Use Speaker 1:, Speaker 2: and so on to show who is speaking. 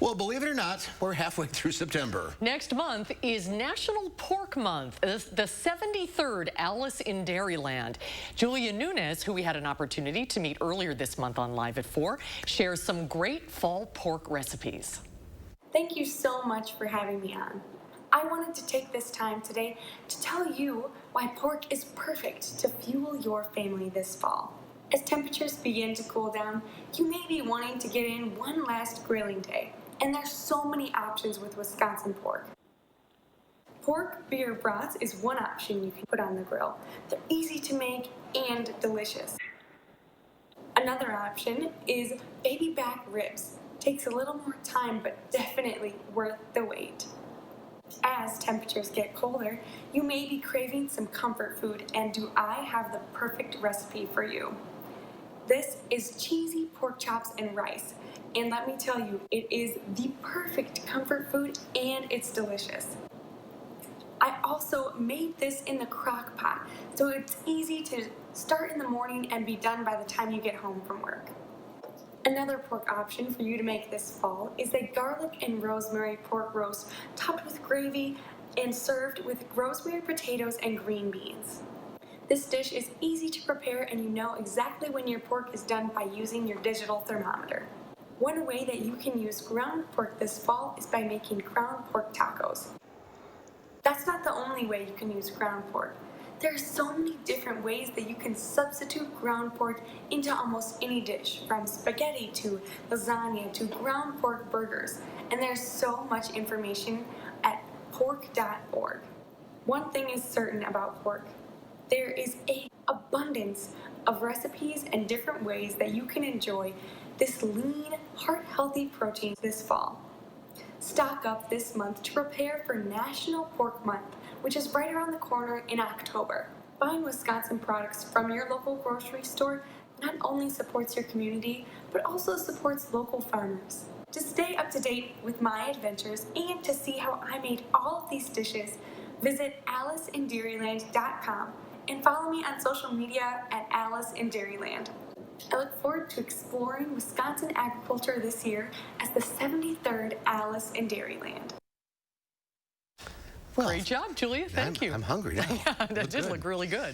Speaker 1: Well, believe it or not, we're halfway through September.
Speaker 2: Next month is National Pork Month, the 73rd Alice in Dairyland. Julia Nuunes, who we had an opportunity to meet earlier this month on Live at 4, shares some great fall pork recipes.
Speaker 3: Thank you so much for having me on. I wanted to take this time today to tell you why pork is perfect to fuel your family this fall. As temperatures begin to cool down, you may be wanting to get in one last grilling day, and there's so many options with Wisconsin pork. Pork beer brats is one option you can put on the grill. They're easy to make and delicious. Another option is baby back ribs. Takes a little more time, but definitely worth the wait. As temperatures get colder, you may be craving some comfort food, and do I have the perfect recipe for you? This is cheesy pork chops and rice, and let me tell you, it is the perfect comfort food and it's delicious. I also made this in the crock pot, so it's easy to start in the morning and be done by the time you get home from work. Another pork option for you to make this fall is a garlic and rosemary pork roast topped with gravy and served with rosemary potatoes and green beans. This dish is easy to prepare, and you know exactly when your pork is done by using your digital thermometer. One way that you can use ground pork this fall is by making ground pork tacos. That's not the only way you can use ground pork. There are so many different ways that you can substitute ground pork into almost any dish, from spaghetti to lasagna to ground pork burgers, and there's so much information at pork.org. One thing is certain about pork. There is an abundance of recipes and different ways that you can enjoy this lean, heart-healthy protein this fall. Stock up this month to prepare for National Pork Month, which is right around the corner in October. Buying Wisconsin products from your local grocery store not only supports your community, but also supports local farmers. To stay up to date with my adventures and to see how I made all of these dishes, visit AliceInDairyland.com and follow me on social media at Alice in Dairyland. I look forward to exploring Wisconsin agriculture this year as the 73rd Alice in Dairyland.
Speaker 2: Well, great job, Julia. Thank you.
Speaker 1: I'm hungry now.
Speaker 2: Yeah, that did look really good.